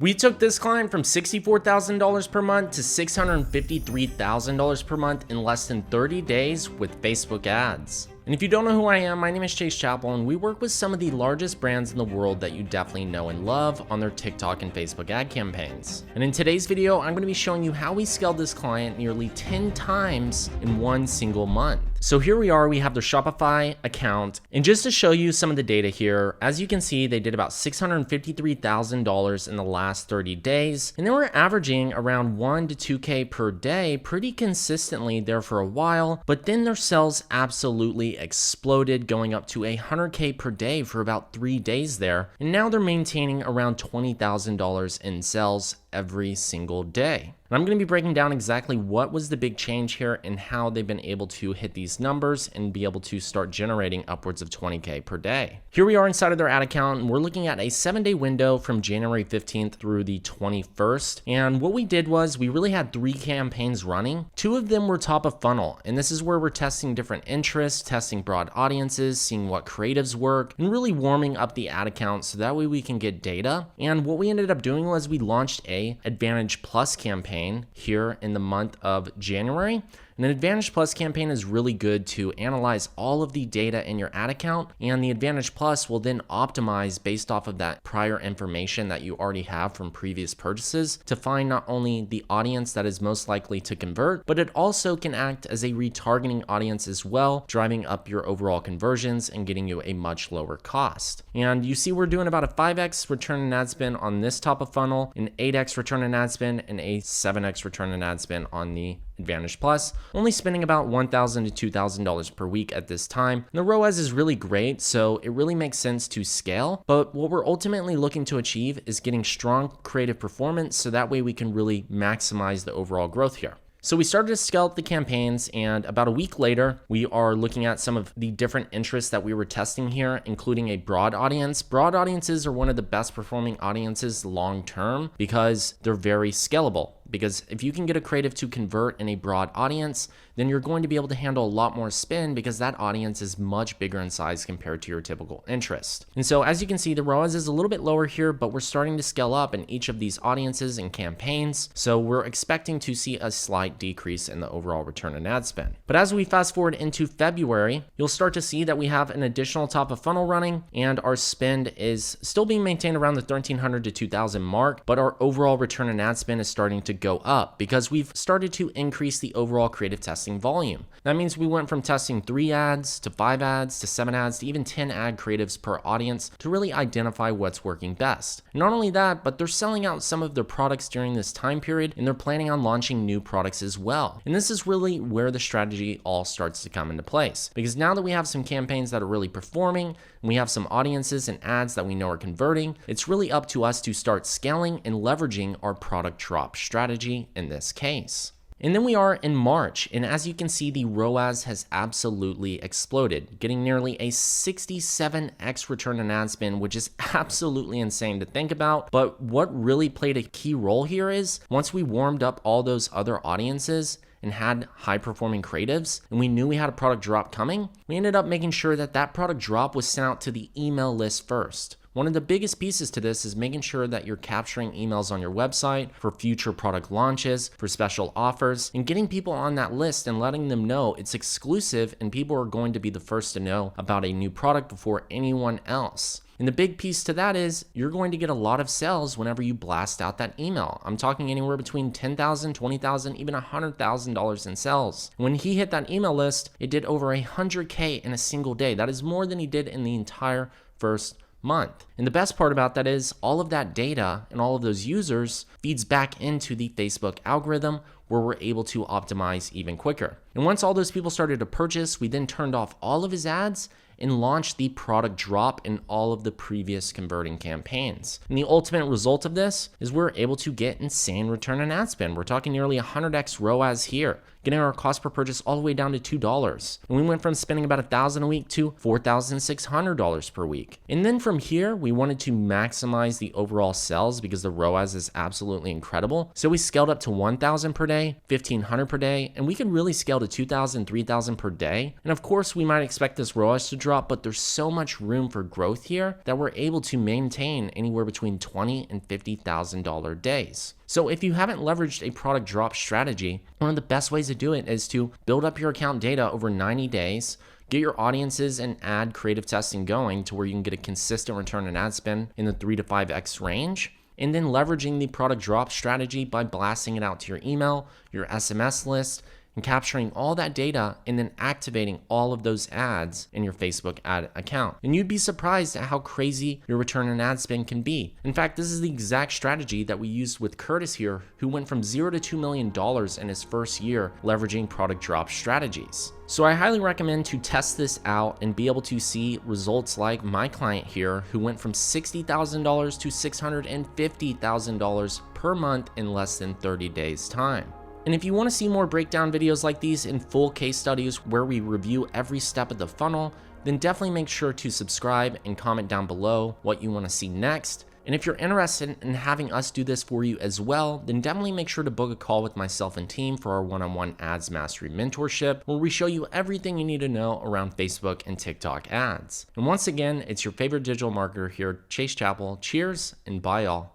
We took this client from $64,000 per month to $653,000 per month in less than 30 days with Facebook ads. And if you don't know who I am, my name is Chappell, and we work with some of the largest brands in the world that you definitely know and love on their TikTok and Facebook ad campaigns. And in today's video, I'm going to be showing you how we scaled this client nearly 10 times in one single month. So here we are, we have their Shopify account, and just to show you some of the data here, as you can see, they did about $653,000 in the last 30 days, and they were averaging around 1 to 2K per day pretty consistently there for a while, but then their sales absolutely exploded, going up to $100K per day for about 3 days there, and now they're maintaining around $20,000 in sales every single day. And I'm going to be breaking down exactly what was the big change here and how they've been able to hit these numbers and be able to start generating upwards of 20K per day. Here we are inside of their ad account, and we're looking at a 7-day window from January 15th through the 21st. And what we did was we really had 3 campaigns running. 2 of them were top of funnel, and this is where we're testing different interests, testing broad audiences, seeing what creatives work, and really warming up the ad account so that way we can get data. And what we ended up doing was we launched a Advantage Plus campaign here in the month of January. And an Advantage Plus campaign is really good to analyze all of the data in your ad account, and the Advantage Plus will then optimize based off of that prior information that you already have from previous purchases to find not only the audience that is most likely to convert, but it also can act as a retargeting audience as well, driving up your overall conversions and getting you a much lower cost. And you see we're doing about a 5x return on ad spend on this top of funnel, an 8x return on ad spend, and a 7x return on ad spend on the Advantage Plus, only spending about $1,000 to $2,000 per week at this time. And the ROAS is really great, so it really makes sense to scale. But what we're ultimately looking to achieve is getting strong creative performance, so that way we can really maximize the overall growth here. So we started to scale up the campaigns, and about a week later, we are looking at some of the different interests that we were testing here, including a broad audience. Broad audiences are one of the best performing audiences long term because they're very scalable. Because if you can get a creative to convert in a broad audience, then you're going to be able to handle a lot more spend because that audience is much bigger in size compared to your typical interest. And so as you can see, the ROAS is a little bit lower here, but we're starting to scale up in each of these audiences and campaigns. So we're expecting to see a slight decrease in the overall return on ad spend. But as we fast forward into February, you'll start to see that we have an additional top of funnel running, and our spend is still being maintained around the $1,300 to $2,000 mark, but our overall return on ad spend is starting to go up because we've started to increase the overall creative testing volume. That means we went from testing 3 ads to 5 ads to 7 ads to even 10 ad creatives per audience to really identify what's working best. And not only that, but they're selling out some of their products during this time period, and they're planning on launching new products as well. And this is really where the strategy all starts to come into place, because now that we have some campaigns that are really performing, and we have some audiences and ads that we know are converting, it's really up to us to start scaling and leveraging our product drop strategy in this case. And then we are in March, and as you can see, the ROAS has absolutely exploded, getting nearly a 67x return on ad spend, which is absolutely insane to think about. But what really played a key role here is once we warmed up all those other audiences and had high performing creatives, and we knew we had a product drop coming, we ended up making sure that that product drop was sent out to the email list first. One of the biggest pieces to this is making sure that you're capturing emails on your website for future product launches, for special offers, and getting people on that list and letting them know it's exclusive and people are going to be the first to know about a new product before anyone else. And the big piece to that is you're going to get a lot of sales whenever you blast out that email. I'm talking anywhere between $10,000, $20,000, even $100,000 in sales. When he hit that email list, it did over $100K in a single day. That is more than he did in the entire first month. And the best part about that is all of that data and all of those users feeds back into the Facebook algorithm, where we're able to optimize even quicker. And once all those people started to purchase, we then turned off all of his ads and launch the product drop in all of the previous converting campaigns. And the ultimate result of this is we're able to get insane return on ad spend. We're talking nearly 100x ROAS here, getting our cost per purchase all the way down to $2. And we went from spending about $1,000 a week to $4,600 per week. And then from here, we wanted to maximize the overall sales because the ROAS is absolutely incredible. So we scaled up to 1,000 per day, 1,500 per day, and we could really scale to 2,000, 3,000 per day. And of course, we might expect this ROAS to drop drop, but there's so much room for growth here that we're able to maintain anywhere between $20,000 and $50,000 days. So if you haven't leveraged a product drop strategy, one of the best ways to do it is to build up your account data over 90 days, get your audiences and ad creative testing going to where you can get a consistent return on ad spend in the 3 to 5x range, and then leveraging the product drop strategy by blasting it out to your email, your SMS list, and capturing all that data and then activating all of those ads in your Facebook ad account. And you'd be surprised at how crazy your return on ad spend can be. In fact, this is the exact strategy that we used with Curtis here, who went from $0 to $2 million in his first year leveraging product drop strategies. So I highly recommend to test this out and be able to see results like my client here, who went from $60,000 to $650,000 per month in less than 30 days time. And if you want to see more breakdown videos like these in full case studies where we review every step of the funnel, then definitely make sure to subscribe and comment down below what you want to see next. And if you're interested in having us do this for you as well, then definitely make sure to book a call with myself and team for our one-on-one ads mastery mentorship, where we show you everything you need to know around Facebook and TikTok ads. And once again, it's your favorite digital marketer here, Chase Chappell. Cheers and bye all.